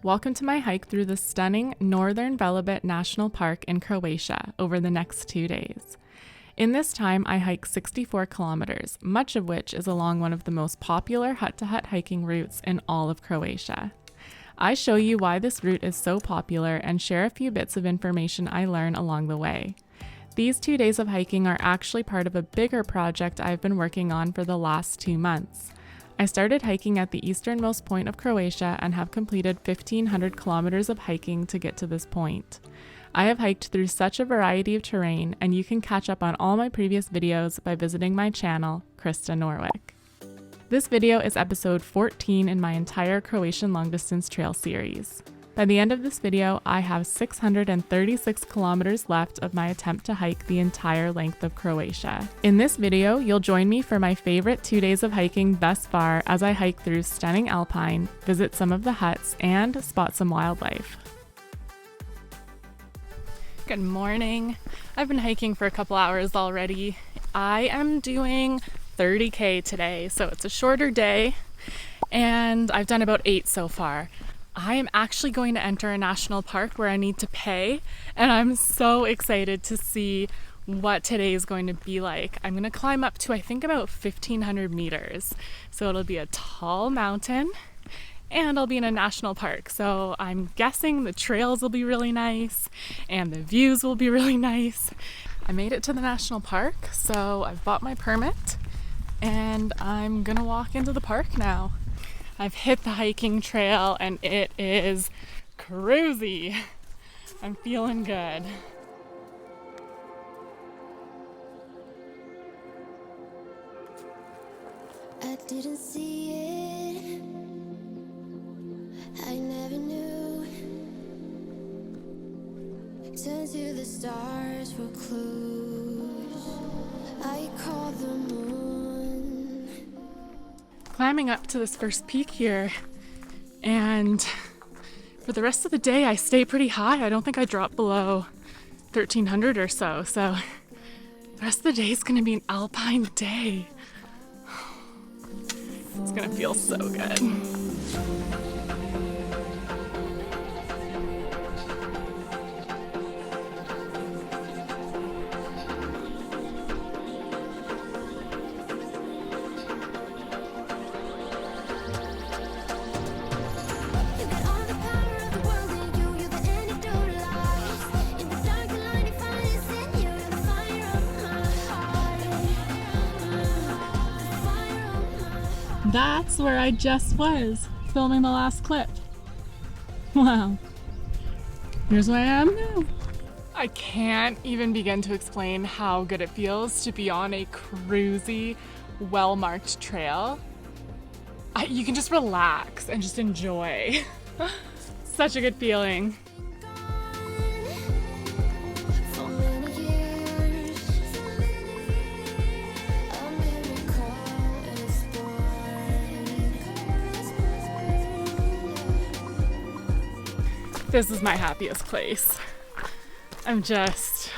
Welcome to my hike through the stunning northern Velebit National Park in Croatia over the next 2 days. In this time, I hike 64 kilometers, much of which is along one of the most popular hut-to-hut hiking routes in all of Croatia. I show you why this route is so popular and share a few bits of information I learn along the way. These 2 days of hiking are actually part of a bigger project I've been working on for the last 2 months. I started hiking at the easternmost point of Croatia and have completed 1,500 kilometers of hiking to get to this point. I have hiked through such a variety of terrain, and you can catch up on all my previous videos by visiting my channel, Krys Norwick. This video is episode 14 in my entire Croatian long-distance trail series. By the end of this video, I have 636 kilometers left of my attempt to hike the entire length of Croatia. In this video, you'll join me for my favorite 2 days of hiking thus far as I hike through stunning alpine, visit some of the huts, and spot some wildlife. Good morning. I've been hiking for a couple hours already. I am doing 30K today, so it's a shorter day, and I've done about 8 so far. I am actually going to enter a national park where I need to pay, and I'm so excited to see what today is going to be like. I'm going to climb up to, I think, about 1,500 meters. So it'll be a tall mountain, and I'll be in a national park. So I'm guessing the trails will be really nice, and the views will be really nice. I made it to the national park, so I've bought my permit, and I'm going to walk into the park now. I've hit the hiking trail and it is cruisy. I'm feeling good. I didn't see it. I never knew. Turn to the stars for clues. I call the moon. Climbing up to this first peak here, and for the rest of the day I stay pretty high. I don't think I drop below 1,300 or so, so the rest of the day is going to be an alpine day. It's going to feel so good. That's where I just was, filming the last clip. Wow. Here's where I am now. I can't even begin to explain how good it feels to be on a cruisy, well-marked trail. You can just relax and just enjoy. Such a good feeling. This is my happiest place. I'm just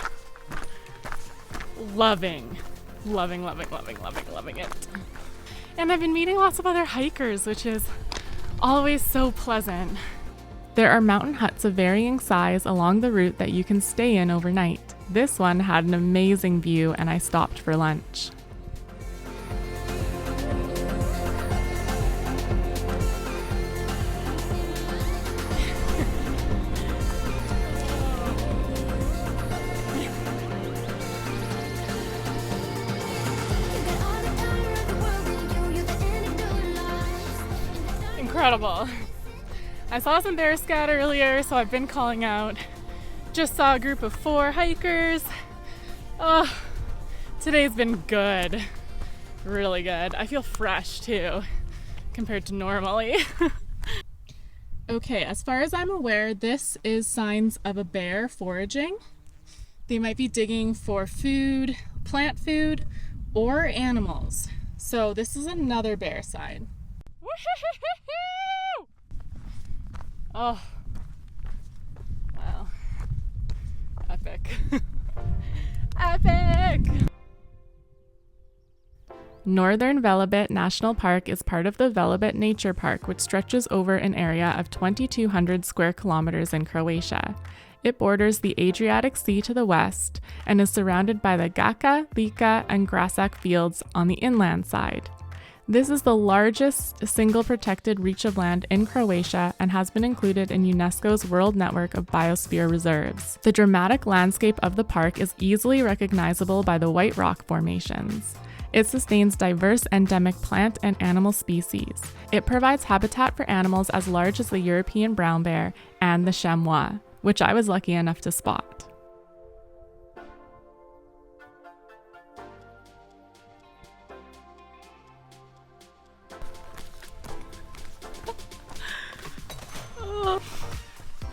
loving it. And I've been meeting lots of other hikers, which is always so pleasant. There are mountain huts of varying size along the route that you can stay in overnight. This one had an amazing view, and I stopped for lunch. Incredible. I saw some bear scat earlier, so I've been calling out. Just saw a group of 4 hikers. Oh, today's been good. Really good. I feel fresh too, compared to normally. Okay, as far as I'm aware, this is signs of a bear foraging. They might be digging for food, plant food, or animals. So this is another bear sign. Oh, wow, epic. Epic! Northern Velebit National Park is part of the Velebit Nature Park, which stretches over an area of 2,200 square kilometers in Croatia. It borders the Adriatic Sea to the west and is surrounded by the Gaća, Lika, and Grasak fields on the inland side. This is the largest single protected reach of land in Croatia and has been included in UNESCO's World Network of Biosphere Reserves. The dramatic landscape of the park is easily recognizable by the white rock formations. It sustains diverse endemic plant and animal species. It provides habitat for animals as large as the European brown bear and the chamois, which I was lucky enough to spot.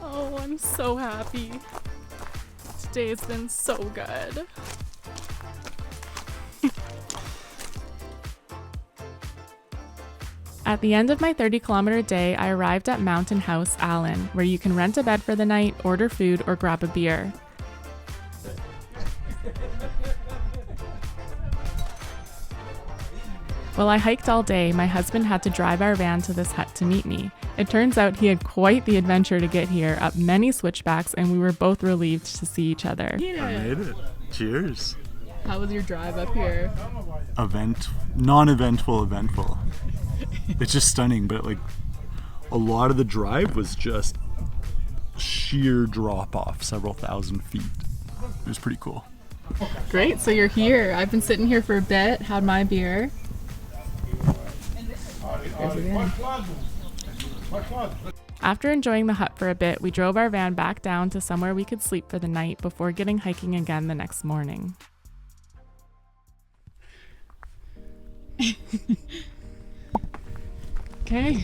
Oh, I'm so happy. Today's been so good. At the end of my 30-kilometer day, I arrived at Mountain House Allen, where you can rent a bed for the night, order food, or grab a beer. While I hiked all day, my husband had to drive our van to this hut to meet me. It turns out he had quite the adventure to get here, up many switchbacks, and we were both relieved to see each other. I made it. Cheers. How was your drive up here? Non-eventful, eventful. It's just stunning, but like a lot of the drive was just sheer drop off, several thousand feet. It was pretty cool. Great, so you're here. I've been sitting here for a bit, had my beer. After enjoying the hut for a bit, we drove our van back down to somewhere we could sleep for the night before getting hiking again the next morning. Okay.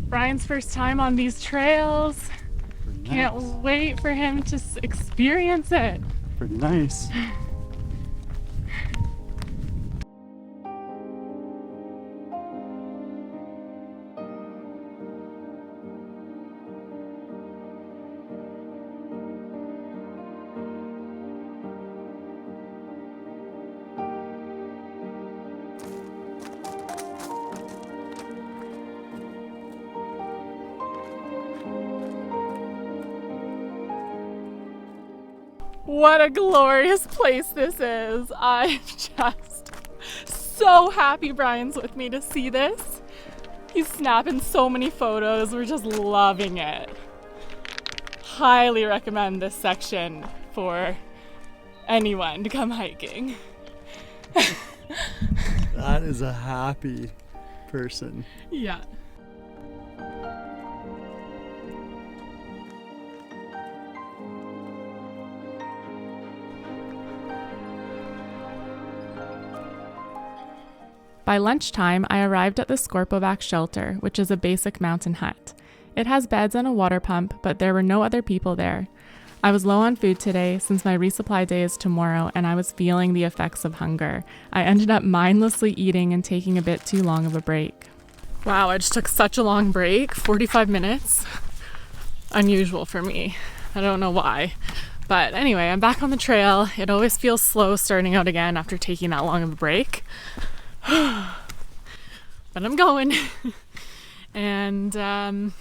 Brian's first time on these trails. Nice. Can't wait for him to experience it. Pretty nice. What a glorious place this is. I'm just so happy Brian's with me to see this. He's snapping so many photos. We're just loving it. Highly recommend this section for anyone to come hiking. That is a happy person. Yeah. By lunchtime, I arrived at the Skorpovac shelter, which is a basic mountain hut. It has beds and a water pump, but there were no other people there. I was low on food today since my resupply day is tomorrow, and I was feeling the effects of hunger. I ended up mindlessly eating and taking a bit too long of a break. Wow, I just took such a long break, 45 minutes. Unusual for me. I don't know why. But anyway, I'm back on the trail. It always feels slow starting out again after taking that long of a break. But I'm going. And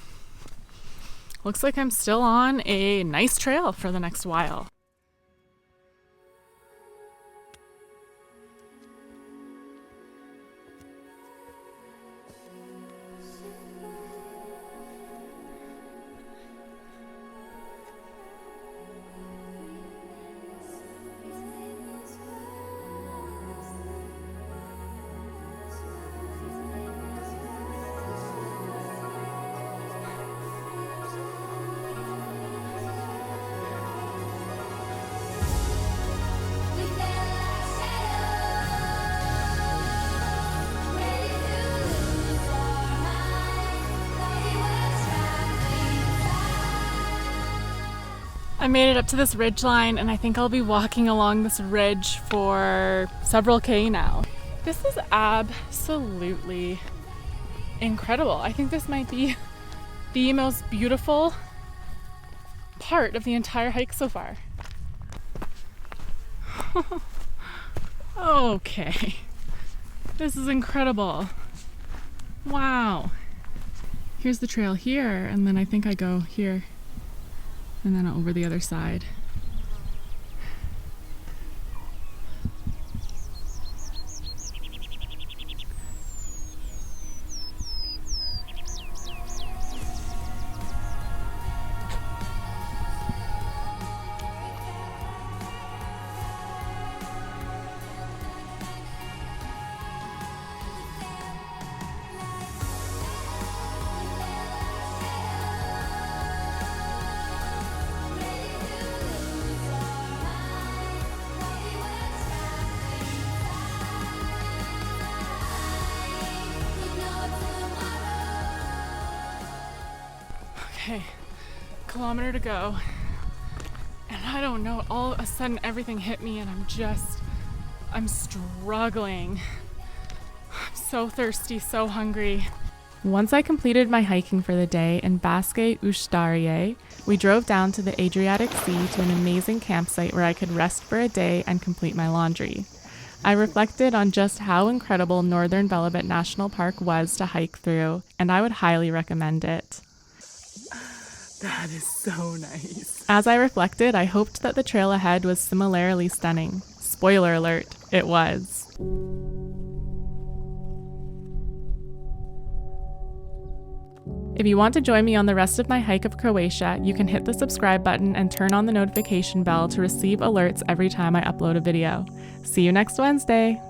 looks like I'm still on a nice trail for the next while. I made it up to this ridge line, and I think I'll be walking along this ridge for several K now. This is absolutely incredible. I think this might be the most beautiful part of the entire hike so far. Okay. This is incredible. Wow. Here's the trail here, and then I think I go here and then over the other side. Okay, kilometer to go, and I don't know, all of a sudden everything hit me and I'm struggling. I'm so thirsty, so hungry. Once I completed my hiking for the day in Baske Ostarije, we drove down to the Adriatic Sea to an amazing campsite where I could rest for a day and complete my laundry. I reflected on just how incredible Northern Velebit National Park was to hike through, and I would highly recommend it. That is so nice. As I reflected, I hoped that the trail ahead was similarly stunning. Spoiler alert, it was. If you want to join me on the rest of my hike of Croatia, you can hit the subscribe button and turn on the notification bell to receive alerts every time I upload a video. See you next Wednesday!